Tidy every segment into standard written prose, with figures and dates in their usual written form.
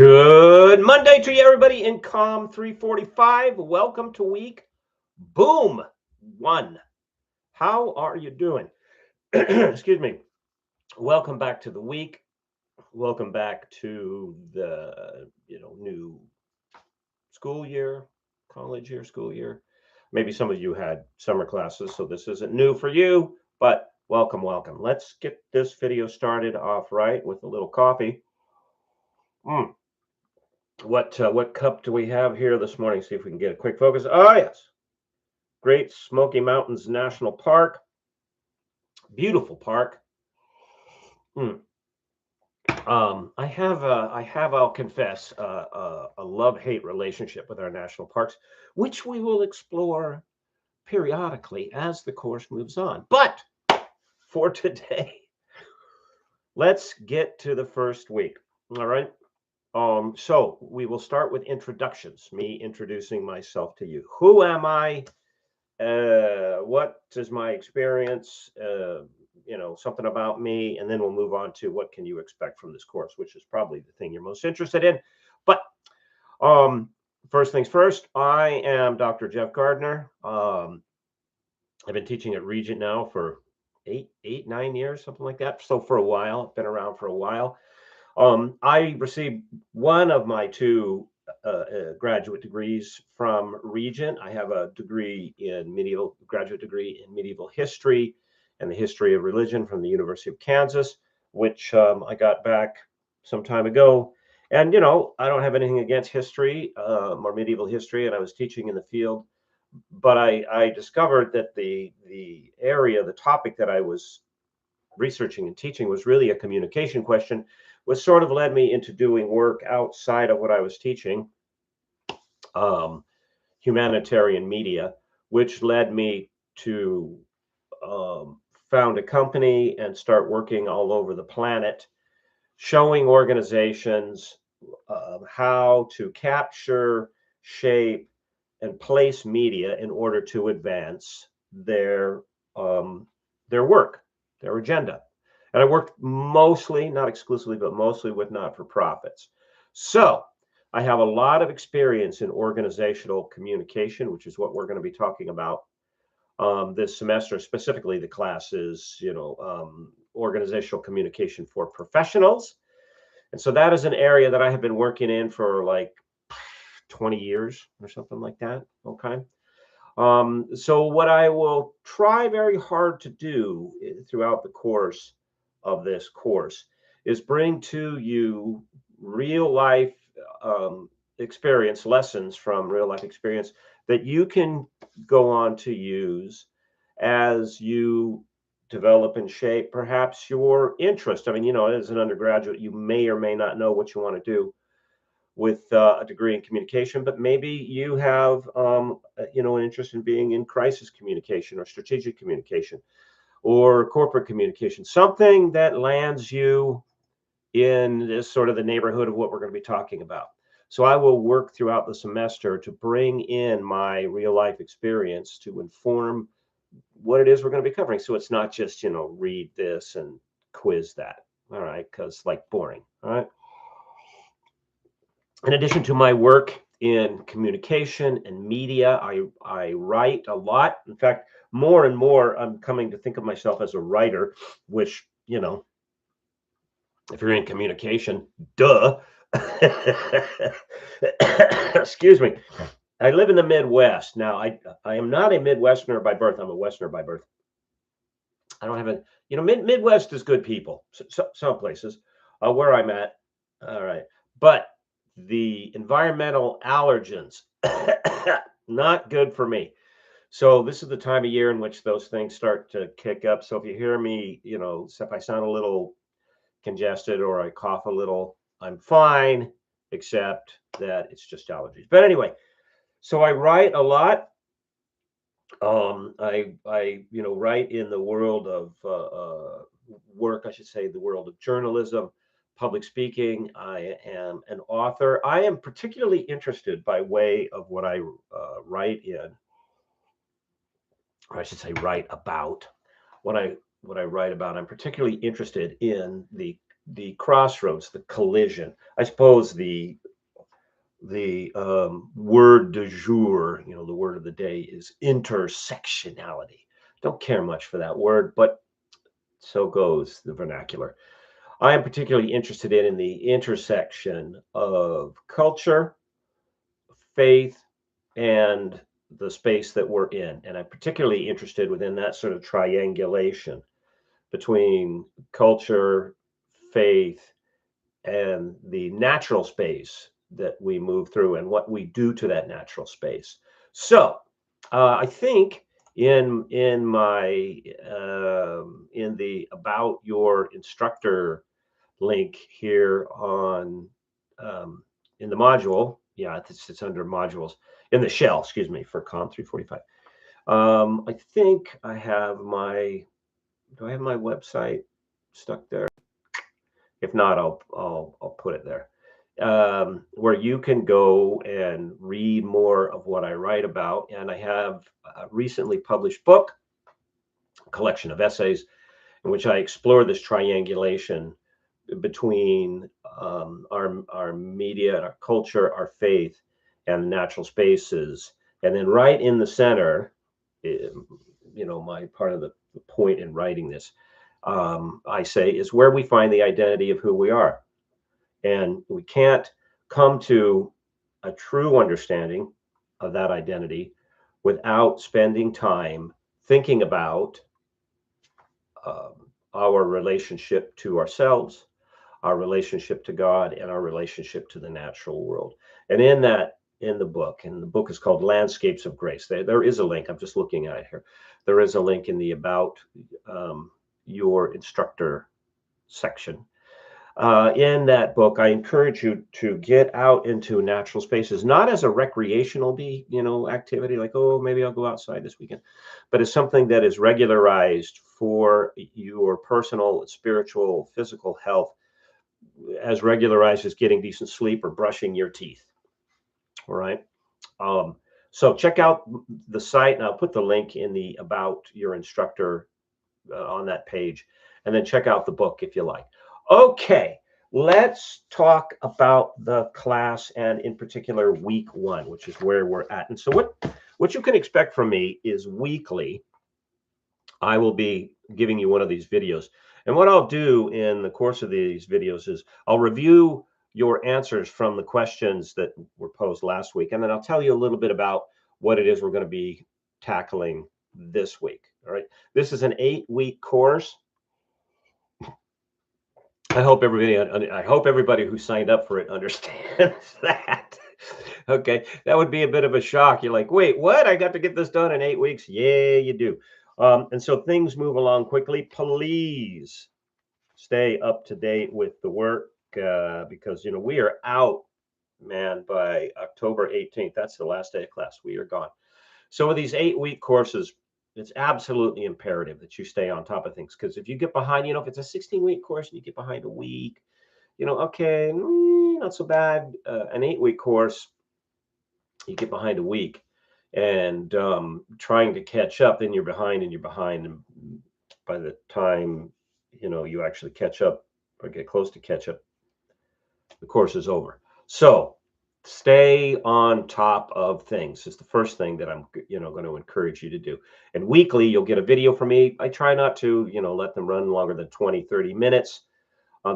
Good Monday to you, everybody in COMM 345. Welcome to week boom 1. How are you doing? Excuse me. Welcome back to the week. Welcome back to the new school year, college year, school year. Maybe some of you had summer classes, so this isn't new for you, but welcome. Let's get this video started off right with a little coffee. What cup do we have here this morning? See if we can get a quick focus. Oh yes, Great Smoky Mountains National Park, beautiful park. I'll confess, a love-hate relationship with our national parks, which we will explore periodically as the course moves on. But for today, let's get to the first week. All right. So we will start with introductions, me introducing myself to you. Who am I? What is my experience? Something about me, and then we'll move on to what can you expect from this course, which is probably the thing you're most interested in. But first things first, I am Dr. Jeff Gardner. I've been teaching at Regent now for 9 years, something like that. So for a while, I've been around for a while. I received one of my two graduate degrees from Regent. I have a graduate degree in medieval history and the history of religion from the University of Kansas, which I got back some time ago. And, I don't have anything against history or medieval history, and I was teaching in the field. But I discovered that the topic that I was researching and teaching was really a communication question, which sort of led me into doing work outside of what I was teaching, humanitarian media, which led me to found a company and start working all over the planet, showing organizations how to capture, shape, and place media in order to advance their work, their agenda. And I worked mostly, not exclusively, but mostly with not-for-profits. So I have a lot of experience in organizational communication, which is what we're going to be talking about this semester. Specifically, the class is, organizational communication for professionals. And so that is an area that I have been working in for like 20 years or something like that. Okay. So what I will try very hard to do throughout the course of this course is bring to you real life experience, lessons from real life experience that you can go on to use as you develop and shape perhaps your interest. I mean, as an undergraduate, you may or may not know what you want to do with a degree in communication, but maybe you have an interest in being in crisis communication or strategic communication or corporate communication, something that lands you in this sort of the neighborhood of what we're going to be talking about. So I will work throughout the semester to bring in my real life experience to inform what it is we're going to be covering. So it's not just, read this and quiz that. All right. Because boring. All right. In addition to my work in communication and media, I write a lot. In fact, more and more, I'm coming to think of myself as a writer, which, if you're in communication, duh. Excuse me. I live in the Midwest. Now, I am not a Midwesterner by birth. I'm a Westerner by birth. I don't have Midwest is good people, some places where I'm at. All right. But the environmental allergens, not good for me. So this is the time of year in which those things start to kick up. So if you hear me, if I sound a little congested or I cough a little, I'm fine, except that it's just allergies. But anyway, so I write a lot. I write in the world of work, I should say, the world of journalism, public speaking. I am an author. I am particularly interested by way of what I write in, or I should say write about. What I write about, I'm particularly interested in the crossroads, the collision. I suppose the word du jour, the word of the day is intersectionality. Don't care much for that word, but so goes the vernacular. I am particularly interested in the intersection of culture, faith, and the space that we're in. And I'm particularly interested within that sort of triangulation between culture, faith, and the natural space that we move through and what we do to that natural space. So I think in my in the about your instructor link here on um, in the module, yeah, it's under modules in the shell, excuse me, for COMM 345. I think I have my, do I have my website stuck there? If not, I'll put it there, where you can go and read more of what I write about. And I have a recently published book, a collection of essays, in which I explore this triangulation between our media, our culture, our faith, and natural spaces. And then right in the center, my part of the point in writing this, I say, is where we find the identity of who we are. And we can't come to a true understanding of that identity without spending time thinking about our relationship to ourselves, our relationship to God, and our relationship to the natural world. And in the book, and the book is called Landscapes of Grace. There is a link. I'm just looking at it here. There is a link in the about your instructor section. In that book, I encourage you to get out into natural spaces, not as a recreational activity, like, oh, maybe I'll go outside this weekend, but as something that is regularized for your personal, spiritual, physical health, as regularized as getting decent sleep or brushing your teeth. All right. So check out the site, and I'll put the link in the about your instructor on that page, and then check out the book if you like. Okay, let's talk about the class, and in particular week 1, which is where we're at. And so what you can expect from me is weekly I will be giving you one of these videos. And what I'll do in the course of these videos is I'll review your answers from the questions that were posed last week, and then I'll tell you a little bit about what it is we're going to be tackling this week. All right, this is an 8-week course. I hope everybody who signed up for it understands that. Okay, that would be a bit of a shock. You're like, wait, what? I got to get this done in 8 weeks? Yeah, you do. And so things move along quickly. Please stay up to date with the work because we are out, man, by October 18th. That's the last day of class. We are gone. So with these 8-week courses, it's absolutely imperative that you stay on top of things, because if you get behind, if it's a 16-week course and you get behind a week, okay, not so bad. An 8-week course, you get behind a week, and trying to catch up, then you're behind and you're behind, and by the time you actually catch up or get close to catch up, the course is over. So stay on top of things is the first thing that I'm going to encourage you to do. And weekly you'll get a video from me. I try not to let them run longer than 20-30 minutes.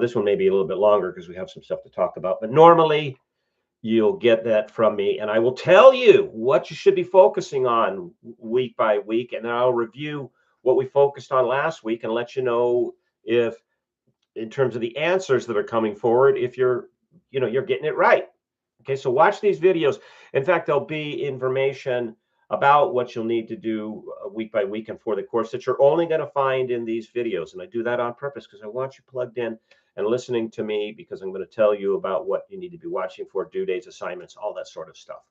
This one may be a little bit longer because we have some stuff to talk about, but normally you'll get that from me, and I will tell you what you should be focusing on week by week, and then I'll review what we focused on last week and let you know if, in terms of the answers that are coming forward, if you're getting it right. Okay, so watch these videos. In fact, there'll be information about what you'll need to do week by week and for the course that you're only going to find in these videos. And I do that on purpose because I want you plugged in and listening to me, because I'm going to tell you about what you need to be watching for, due dates, assignments, all that sort of stuff.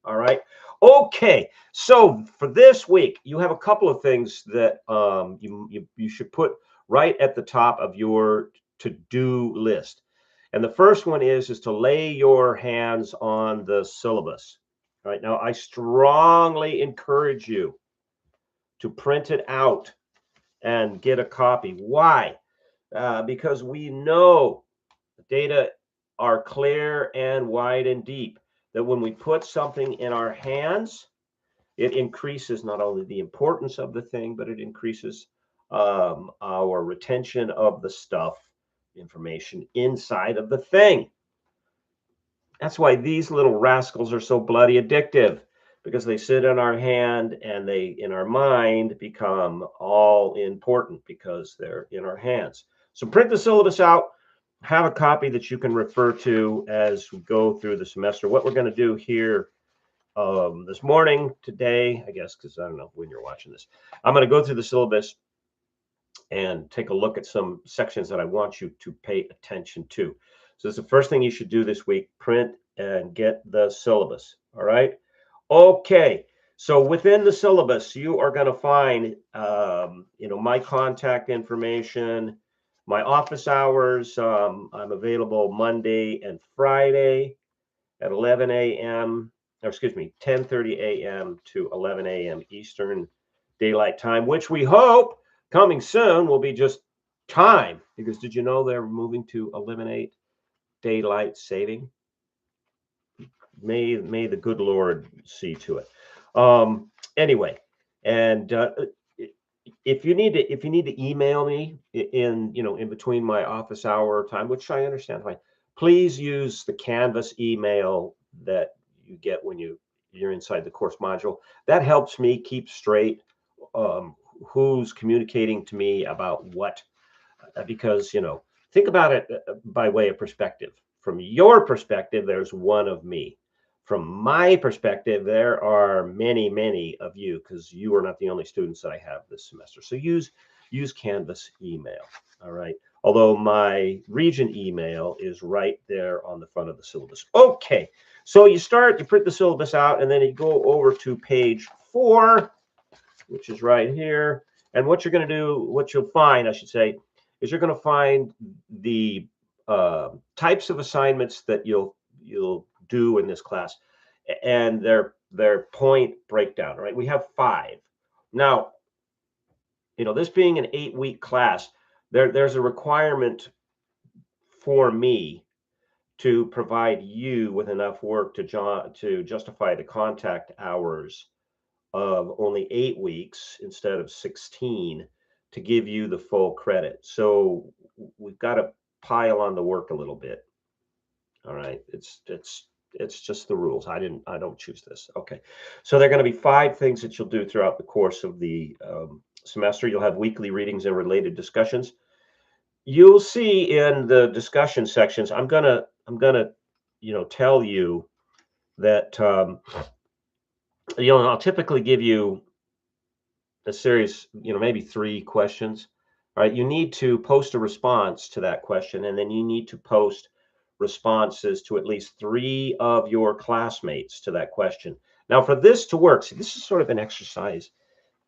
All right. Okay. So for this week, you have a couple of things that you should put right at the top of your to-do list. And the first one is to lay your hands on the syllabus. All right. Now, I strongly encourage you to print it out and get a copy. Why? because we know the data are clear and wide and deep, that when we put something in our hands, it increases not only the importance of the thing, but it increases our retention of the stuff, information inside of the thing. That's why these little rascals are so bloody addictive, because they sit in our hand and they, in our mind, become all important because they're in our hands. So print the syllabus out, have a copy that you can refer to as we go through the semester. What we're going to do here this morning, today, I guess, because I don't know when you're watching this, I'm going to go through the syllabus and take a look at some sections that I want you to pay attention to. So this is the first thing you should do this week: print and get the syllabus. All right. Okay. So within the syllabus, you are going to find, my contact information, my office hours. I'm available Monday and Friday at 11 a.m. or excuse me, 10:30 a.m. to 11 a.m. Eastern Daylight Time, which we hope coming soon will be just time, because did you know they're moving to eliminate daylight saving? May the good Lord see to it. Anyway, and if you need to email me in between my office hour time, which I understand, fine, please use the Canvas email that you get when you're inside the course module. That helps me keep straight who's communicating to me about what, because think about it by way of perspective. From your perspective, there's one of me. From my perspective, there are many of you, because you are not the only students that I have this semester. So use Canvas email. All right. Although my region email is right there on the front of the syllabus. Okay. So you print the syllabus out, and then you go over to page 4, which is right here. And what you'll find, I should say, is you're going to find the types of assignments that you'll do in this class, and their point breakdown. Right, we have 5 now. This being an 8-week class, there's a requirement for me to provide you with enough work to justify the contact hours of only 8 weeks instead of 16 to give you the full credit. So we've got to pile on the work a little bit. All right. It's just the rules. I don't choose this. Okay. So there are going to be 5 things that you'll do throughout the course of the semester. You'll have weekly readings and related discussions. You'll see in the discussion sections, I'm gonna tell you that I'll typically give you a series, maybe 3 questions. All right, you need to post a response to that question, and then you need to post responses to at least 3 of your classmates to that question. Now, for this to work, see, this is sort of an exercise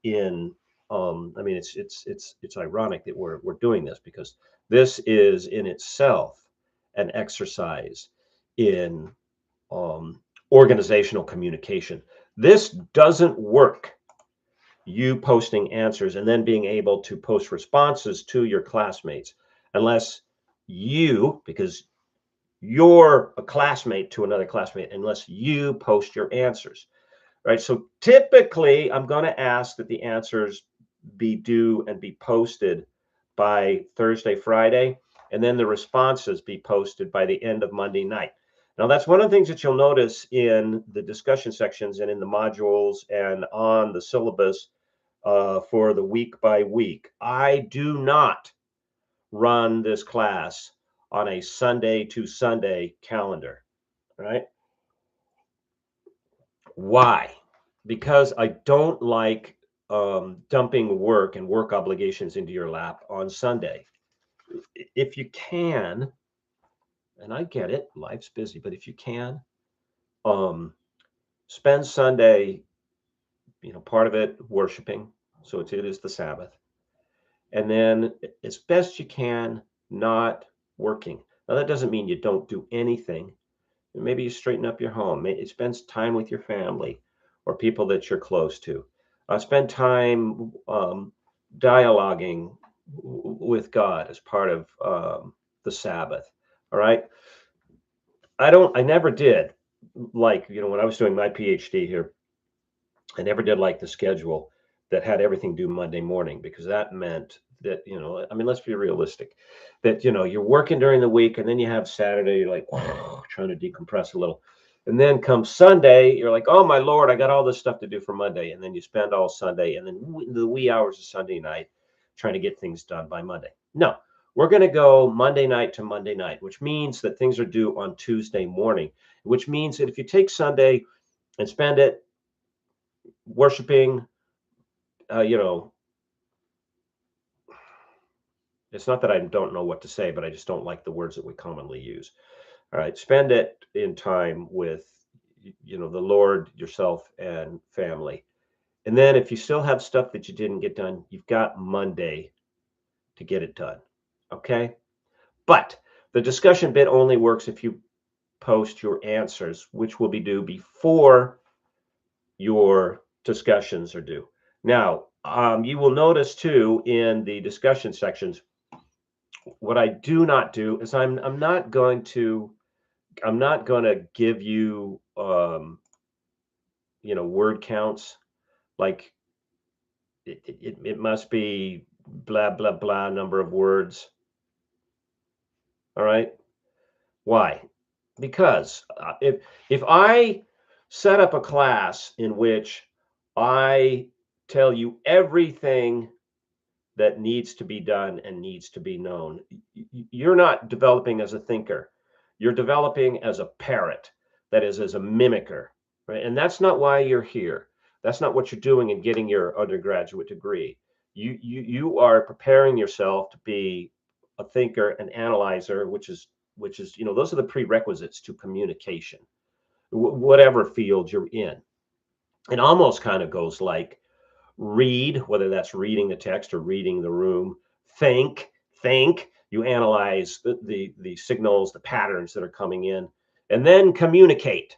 in it's ironic that we're doing this, because this is in itself an exercise in organizational communication. This doesn't work, you posting answers and then being able to post responses to your classmates, unless because you're a classmate to another classmate, unless you post your answers. Right. So typically, I'm going to ask that the answers be due and be posted by Thursday, Friday, and then the responses be posted by the end of Monday night. Now, that's one of the things that you'll notice in the discussion sections and in the modules and on the syllabus for the week by week. I do not run this class on a Sunday to Sunday calendar. Right? Why? Because I don't like dumping work and work obligations into your lap on Sunday. If you can, and I get it, life's busy, but if you can, spend Sunday, part of it worshiping, so it is the Sabbath, and then as best you can, not working. Now, that doesn't mean you don't do anything. Maybe you straighten up your home. Maybe you spend time with your family or people that you're close to. Spend time dialoguing with God as part of the Sabbath. All right. I never did like, when I was doing my PhD here, I never did like the schedule that had everything due Monday morning, because that meant that, I mean, let's be realistic, that, you're working during the week and then you have Saturday, you're like trying to decompress a little. And then come Sunday, you're like, oh my Lord, I got all this stuff to do for Monday. And then you spend all Sunday and then the wee hours of Sunday night trying to get things done by Monday. No, we're going to go Monday night to Monday night, which means that things are due on Tuesday morning, which means that if you take Sunday and spend it worshiping, you know, it's not that I don't know what to say, but I just don't like the words that we commonly use. All right, spend it in time with, the Lord, yourself, and family. And then if you still have stuff that you didn't get done, you've got Monday to get it done. Okay. But the discussion bit only works if you post your answers, which will be due before your discussions are due. Now, you will notice too in the discussion sections, what I do not do is I'm not going to give you word counts, like it must be blah blah blah number of words. All right. Why? Because if I set up a class in which I tell you everything that needs to be done and needs to be known, you're not developing as a thinker. You're developing as a parrot, that is, as a mimicker, right? And that's not why you're here. That's not what you're doing in getting your undergraduate degree. You are preparing yourself to be a thinker, an analyzer, which is those are the prerequisites to communication, whatever field you're in. It almost kind of goes like read, whether that's reading the text or reading the room. Think, you analyze the signals, the patterns that are coming in, and then communicate,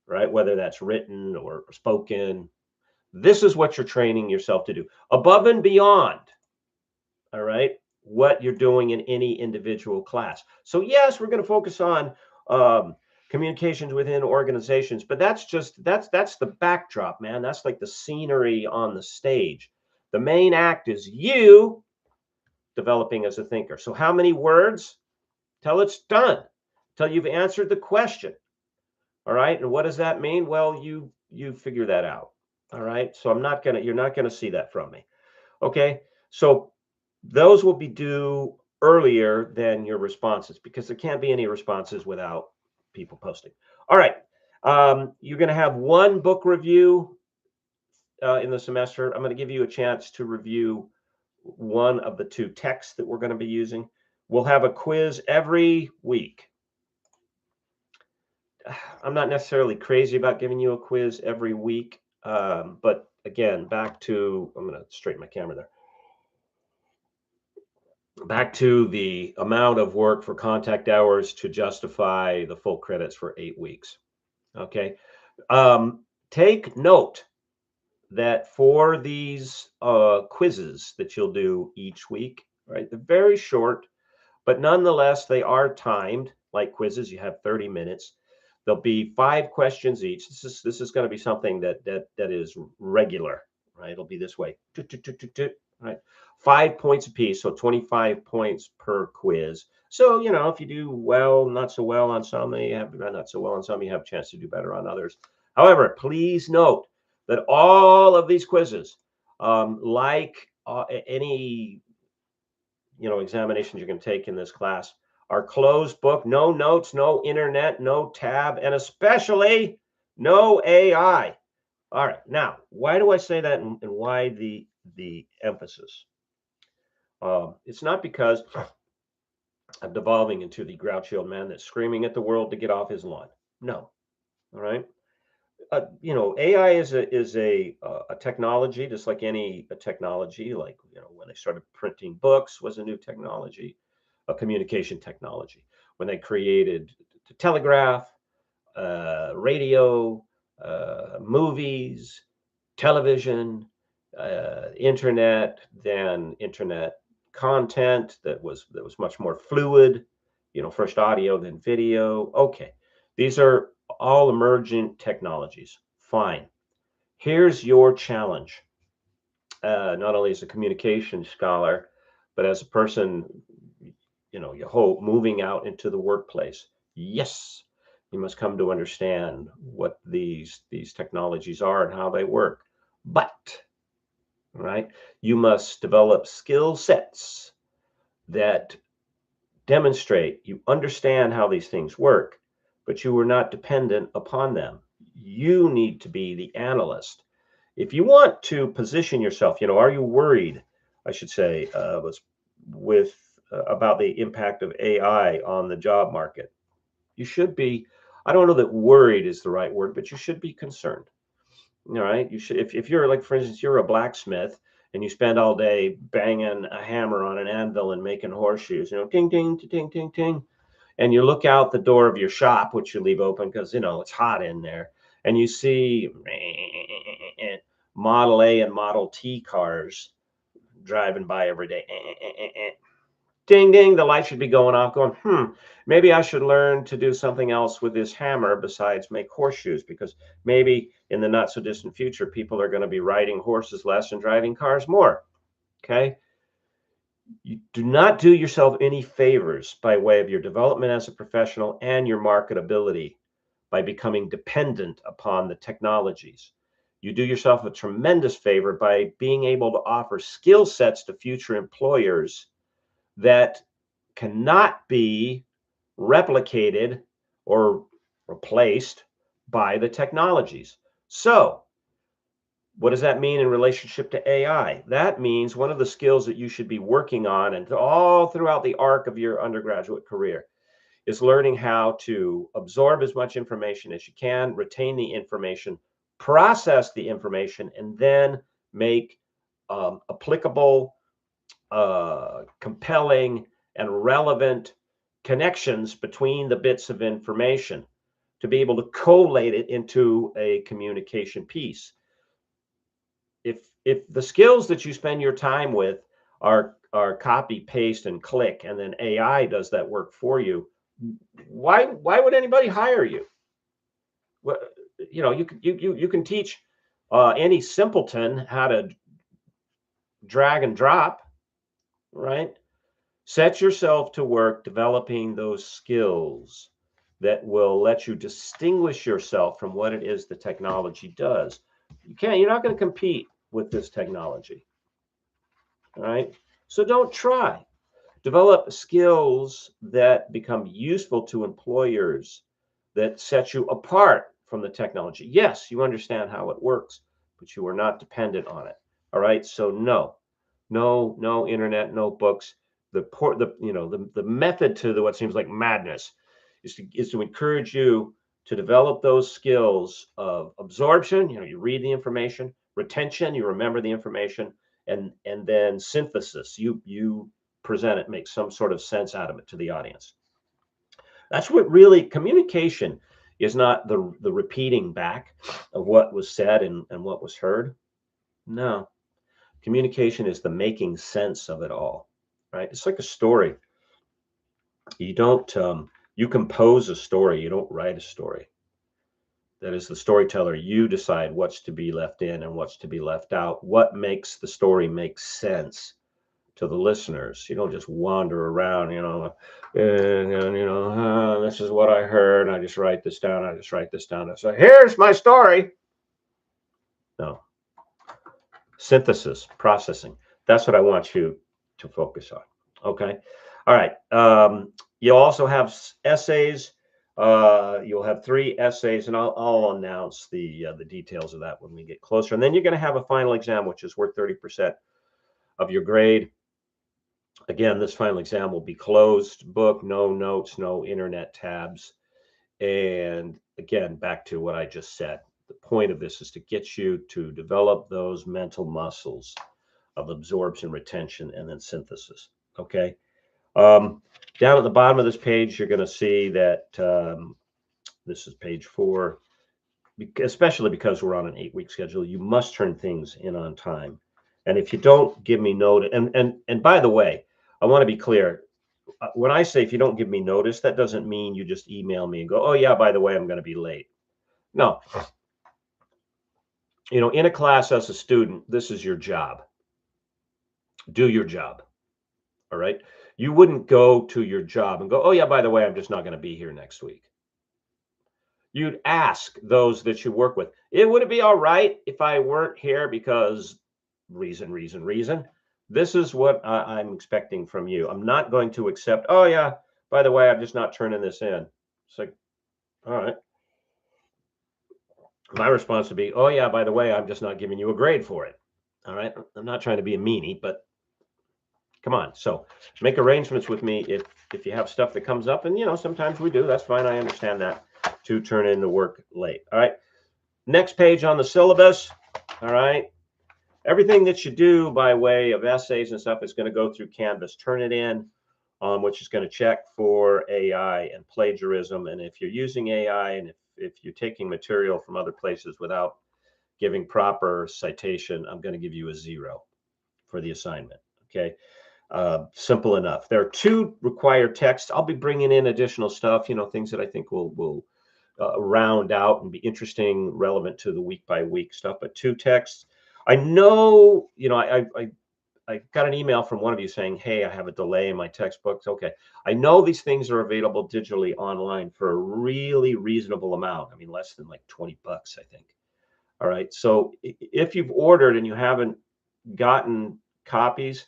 right? Whether that's written or spoken. This is what you're training yourself to do above and beyond, all right, what you're doing in any individual class. So yes, we're going to focus on communications within organizations, but that's the backdrop, man. That's like the scenery on the stage. The main act is you developing as a thinker. So how many words till it's done, till you've answered the question? All right. And what does that mean? Well, you figure that out. All right. So you're not gonna see that from me. Okay. So those will be due earlier than your responses, because there can't be any responses without people posting. All right. You're going to have one book review in the semester. I'm going to give you a chance to review one of the two texts that we're going to be using. We'll have a quiz every week. I'm not necessarily crazy about giving you a quiz every week, but again, I'm going to straighten my camera there. Back to the amount of work for contact hours to justify the full credits for 8 weeks. Okay. Take note that for these quizzes that you'll do each week, right? They're very short, but nonetheless, they are timed like quizzes. You have 30 minutes. There'll be 5 questions each. This is going to be something that is regular, right? It'll be this way, right? 5 points apiece, so 25 points per quiz. So if you do well, not so well on some, you have not so well on some, you have a chance to do better on others. However, please note that all of these quizzes, like any examinations you're going to take in this class, are closed book, no notes, no internet, no tab, and especially no AI. All right. Now, why do I say that, and why the emphasis? It's not because I'm devolving into the grouchy old man that's screaming at the world to get off his lawn. No. All right. AI is a technology, just like any technology. Like when they started printing books was a new technology, a communication technology. When they created the telegraph, radio, movies, television, internet, then internet content that was much more fluid, first audio, then video. Okay, these are all emergent technologies. Fine. Here's your challenge, not only as a communication scholar, but as a person, you hope, moving out into the workplace. Yes, you must come to understand what these technologies are and how they work. But, right, you must develop skill sets that demonstrate you understand how these things work, but you are not dependent upon them. You need to be the analyst. If you want to position yourself, are you worried, I should say, with about the impact of AI on the job market? You should be. I don't know that worried is the right word, but you should be concerned. All right. You should, if you're like, for instance, you're a blacksmith and you spend all day banging a hammer on an anvil and making horseshoes, ding, ding, ding, ding, ding. And you look out the door of your shop, which you leave open because, it's hot in there. And you see Model A and Model T cars driving by every day. Ding, ding, the light should be going off, going, maybe I should learn to do something else with this hammer besides make horseshoes, because maybe in the not so distant future, people are going to be riding horses less and driving cars more. Okay. You do not do yourself any favors by way of your development as a professional and your marketability by becoming dependent upon the technologies. You do yourself a tremendous favor by being able to offer skill sets to future employers that cannot be replicated or replaced by the technologies. So, what does that mean in relationship to AI? That means one of the skills that you should be working on and all throughout the arc of your undergraduate career is learning how to absorb as much information as you can, retain the information, process the information, and then make applicable, compelling, and relevant connections between the bits of information to be able to collate it into a communication piece. If the skills that you spend your time with are copy, paste, and click, and then AI does that work for you, why would anybody hire you? Well, you can teach any simpleton how to drag and drop, right? Set yourself to work developing those skills that will let you distinguish yourself from what it is the technology does. You're not going to compete with this technology. All right. So don't try. Develop skills that become useful to employers, that set you apart from the technology. Yes, you understand how it works, but you are not dependent on it. All right. So no internet, no books. The method to what seems like madness is to encourage you to develop those skills of absorption. You read the information, retention, you remember the information, and then synthesis. You present it, make some sort of sense out of it to the audience. That's what really communication is. Not the repeating back of what was said and what was heard. No, communication is the making sense of it all, right? It's like a story. You don't you compose a story, you don't write a story. That is the storyteller. You decide what's to be left in and what's to be left out. What makes the story make sense to the listeners? You don't just wander around, this is what I heard. I just write this down. I say, here's my story. No. Synthesis, processing. That's what I want you to focus on. Okay. All right. You'll also have essays. You'll have 3 essays, and I'll announce the details of that when we get closer. And then you're going to have a final exam, which is worth 30% of your grade. Again, this final exam will be closed book, no notes, no internet tabs. And again, back to what I just said. The point of this is to get you to develop those mental muscles of absorption, retention, and then synthesis. Okay. Down at the bottom of this page, you're going to see that this is page 4. Especially because we're on an 8-week schedule, you must turn things in on time. And if you don't give me notice, and by the way, I want to be clear. When I say if you don't give me notice, that doesn't mean you just email me and go, oh yeah, by the way, I'm going to be late. No, in a class as a student, this is your job. Do your job. All right. You wouldn't go to your job and go, oh yeah, by the way, I'm just not going to be here next week. You'd ask those that you work with, would it be all right if I weren't here because reason. This is what I'm expecting from you. I'm not going to accept, oh yeah, by the way, I'm just not turning this in. It's like, all right. My response would be, oh yeah, by the way, I'm just not giving you a grade for it. All right. I'm not trying to be a meanie, but come on. So make arrangements with me if you have stuff that comes up, and sometimes we do. That's fine. I understand that, to turn in the work late. All right. Next page on the syllabus. All right. Everything that you do by way of essays and stuff is going to go through Canvas. Turn it in, which is going to check for AI and plagiarism. And if you're using AI and if you're taking material from other places without giving proper citation, I'm going to give you a 0 for the assignment. Okay. Simple enough. There are 2 required texts. I'll be bringing in additional stuff, things that I think will round out and be interesting, relevant to the week by week stuff. But 2 texts. I know, I got an email from one of you saying, hey, I have a delay in my textbooks. Okay. I know these things are available digitally online for a really reasonable amount. I mean, less than like $20, I think. All right. So if you've ordered and you haven't gotten copies,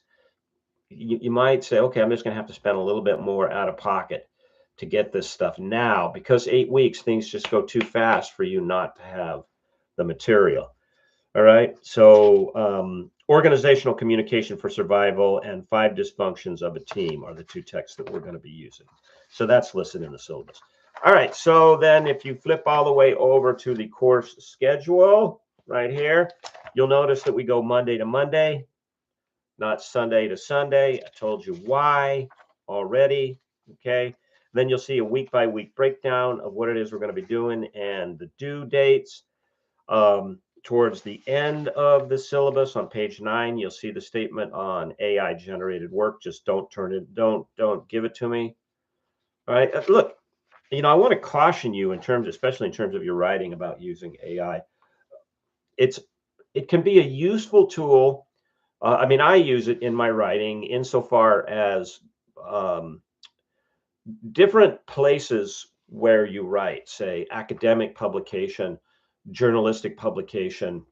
you might say, okay, I'm just going to have to spend a little bit more out of pocket to get this stuff now, because 8 weeks, things just go too fast for you not to have the material. All right. So organizational communication for survival and 5 dysfunctions of a team are the 2 texts that we're going to be using. So that's listed in the syllabus. All right. So then if you flip all the way over to the course schedule right here, you'll notice that we go Monday to Monday, not Sunday to Sunday. I told you why already. Okay. Then you'll see a week by week breakdown of what it is we're going to be doing and the due dates. Towards the end of the syllabus on page 9, you'll see the statement on AI generated work. Just don't give it to me. All right. Look, I want to caution you especially in terms of your writing, about using AI. It can be a useful tool. I mean, I use it in my writing insofar as different places where you write, say academic publication, journalistic publication,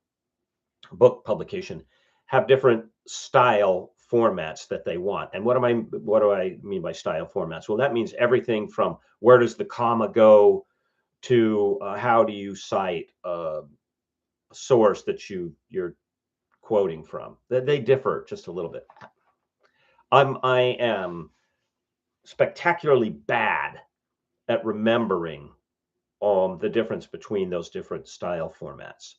book publication, have different style formats that they want. And what do I mean by style formats? Well, that means everything from where does the comma go to how do you cite a source that you're quoting from. They differ just a little bit. I am spectacularly bad at remembering the difference between those different style formats.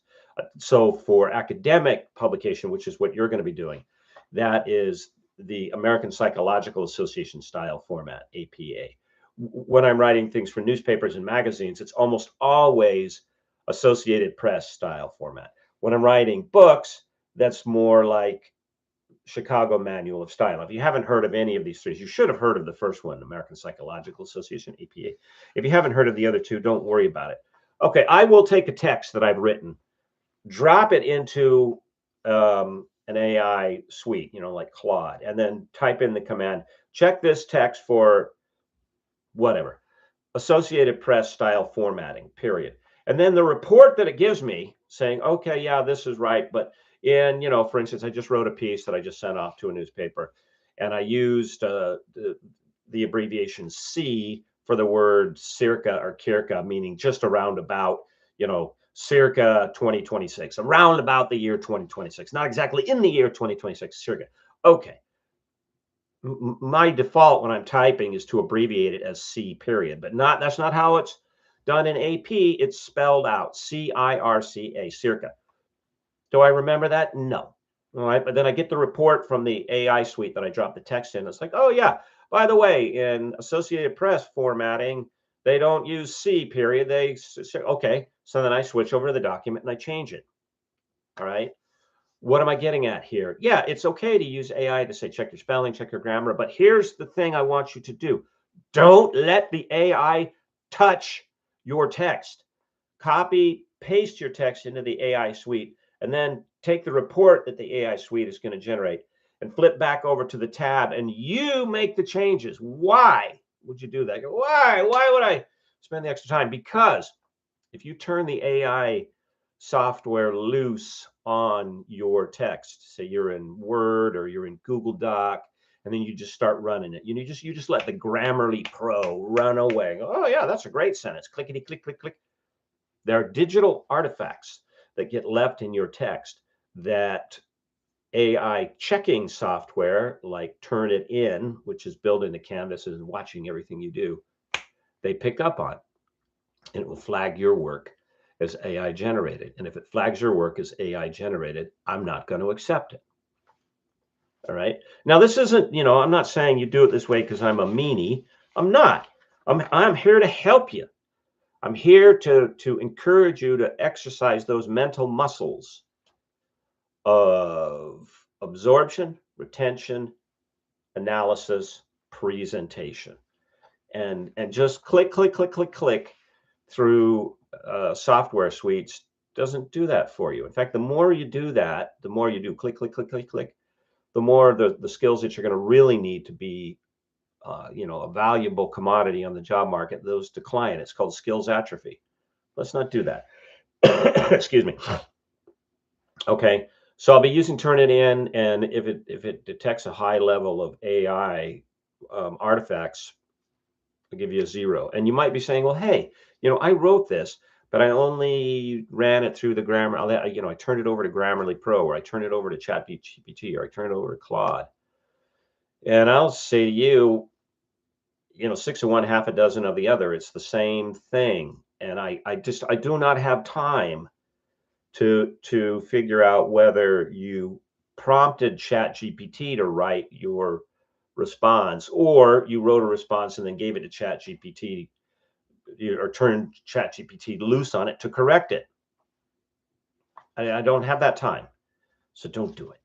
So for academic publication, which is what you're going to be doing, that is the American Psychological Association style format, APA. When I'm writing things for newspapers and magazines, it's almost always Associated Press style format. When I'm writing books, that's more like Chicago Manual of Style. If you haven't heard of any of these 3, you should have heard of the first one, American Psychological Association, APA. If you haven't heard of the other 2, don't worry about it. Okay, I will take a text that I've written, drop it into an AI suite, like Claude, and then type in the command, check this text for whatever, Associated Press style formatting, period. And then the report that it gives me saying, okay, yeah, this is right. But for instance, I just wrote a piece that I just sent off to a newspaper, and I used the abbreviation C for the word circa or circa, meaning just around about, circa 2026, around about the year 2026, not exactly in the year 2026, circa. Okay. My default when I'm typing is to abbreviate it as C period, but that's not how it's done in AP. It's spelled out CIRCA, circa. Do I remember that? No. All right. But then I get the report from the AI suite that I dropped the text in. It's like, oh yeah, by the way, in Associated Press formatting, they don't use C period. Okay. So then I switch over to the document and I change it. All right. what am I getting at here? Yeah, it's okay to use AI to say, check your spelling, check your grammar, but here's the thing I want you to do. Don't let the AI touch your text. Copy, paste your text into the AI suite, and then take the report that the AI suite is going to generate and flip back over to the tab, and you make the changes. Why would you do that? Why? Why would I spend the extra time? Because if you turn the AI software loose on your text, say you're in Word or you're in Google Doc, and then you just start running it. You just let the Grammarly Pro run away. Oh yeah, that's a great sentence. Clickety click click click. There are digital artifacts that get left in your text that AI checking software like Turnitin, which is built into Canvas and watching everything you do, they pick up on, and it will flag your work as AI generated. And if it flags your work as AI generated, I'm not going to accept it. All right. Now, this isn't, I'm not saying you do it this way because I'm a meanie. I'm not. I'm here to help you. I'm here to encourage you to exercise those mental muscles of absorption, retention, analysis, presentation, and just click, click, click, click, click through software suites doesn't do that for you. In fact, the more you do that, the more you do click, click, click, click, click, the more the skills that you're going to really need to be, a valuable commodity on the job market, those decline. It's called skills atrophy. Let's not do that. Excuse me. Okay, so I'll be using Turnitin, and if it detects a high level of AI artifacts, I'll give you a 0. And you might be saying, well, hey, I wrote this, but I only ran it through the grammar. I turned it over to Grammarly Pro, or I turned it over to ChatGPT, or I turned it over to Claude. And I'll say to you, 6 of one, half a dozen of the other. It's the same thing. And I do not have time to figure out whether you prompted ChatGPT to write your response, or you wrote a response and then gave it to ChatGPT, or turned ChatGPT loose on it to correct it. I don't have that time, so don't do it.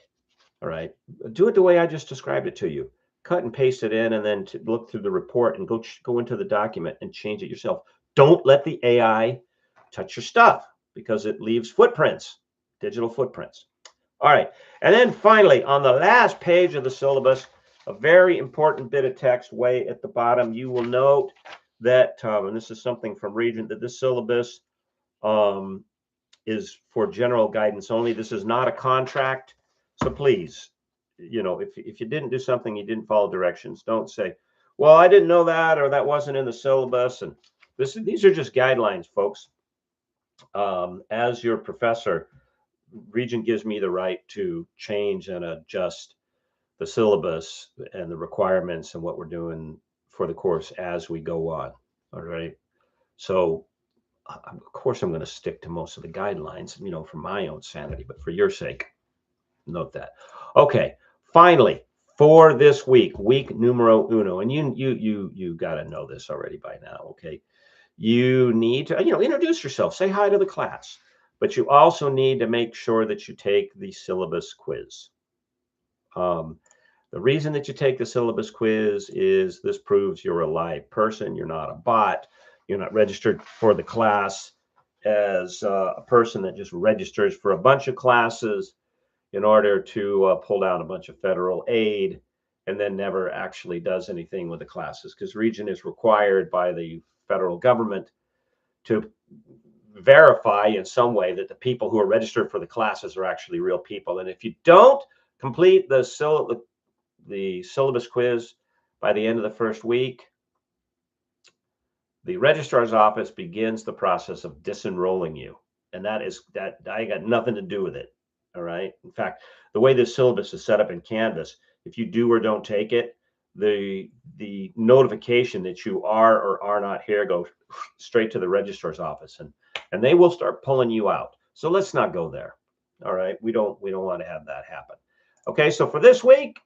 All right, do it the way I just described it to you. Cut and paste it in, and then to look through the report and go into the document and change it yourself. Don't let the AI touch your stuff, because it leaves footprints, digital footprints. All right, and then finally, on the last page of the syllabus, a very important bit of text way at the bottom, you will note that, and this is something from Regent, that this syllabus is for general guidance only. This is not a contract. So please, if you didn't do something, you didn't follow directions, don't say, well, I didn't know that, or that wasn't in the syllabus. And these are just guidelines, folks. As your professor, Regent gives me the right to change and adjust the syllabus and the requirements and what we're doing for the course as we go on. All right. So of course, I'm going to stick to most of the guidelines, for my own sanity, but for your sake, note that. Okay. Finally, for this week numero uno, and you got to know this already by now. Okay. You need to, introduce yourself, say hi to the class, but you also need to make sure that you take the syllabus quiz. The reason that you take the syllabus quiz is this proves you're a live person. You're not a bot. You're not registered for the class as a person that just registers for a bunch of classes in order to pull down a bunch of federal aid and then never actually does anything with the classes, because Regent is required by the federal government to verify in some way that the people who are registered for the classes are actually real people. And if you don't complete the syllabus quiz by the end of the first week, the registrar's office begins the process of disenrolling you. And that I got nothing to do with it. All right. In fact, the way this syllabus is set up in Canvas, if you do or don't take it, the notification that you are or are not here goes straight to the registrar's office, and they will start pulling you out. So let's not go there. All right. We don't want to have that happen. Okay. So for this week,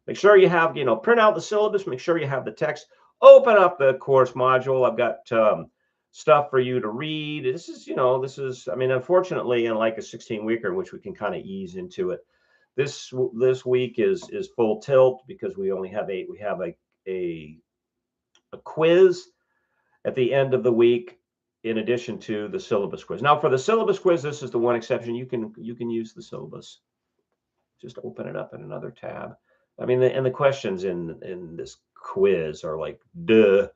make sure you have, print out the syllabus, make sure you have the text, open up the course module. I've got stuff for you to read. This is, I mean, unfortunately, in like a 16-weeker in which we can kind of ease into it. This week is full tilt because we only have 8. We have a quiz at the end of the week in addition to the syllabus quiz. Now, for the syllabus quiz, this is the one exception. You can use the syllabus. Just open it up in another tab. I mean, and the questions in this quiz are like, duh.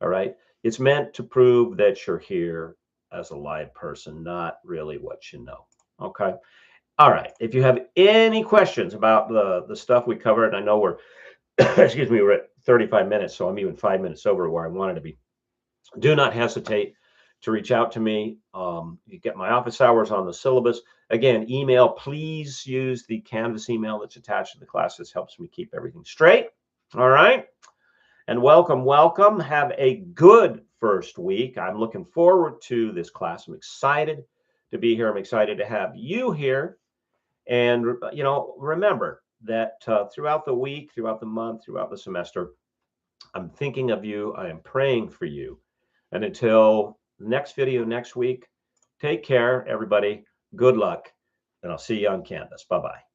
All right. It's meant to prove that you're here as a live person, not really what you know. Okay. All right. If you have any questions about the stuff we covered, I know we're, excuse me, we're at 35 minutes, so I'm even 5 minutes over where I wanted to be. Do not hesitate to reach out to me. You get my office hours on the syllabus. Again, email, please use the Canvas email that's attached to the class. This helps me keep everything straight. All right. And welcome, welcome. Have a good first week. I'm looking forward to this class. I'm excited to be here. I'm excited to have you here. And, remember that throughout the week, throughout the month, throughout the semester, I'm thinking of you. I am praying for you. And until next video next week, take care, everybody. Good luck. And I'll see you on Canvas. Bye-bye.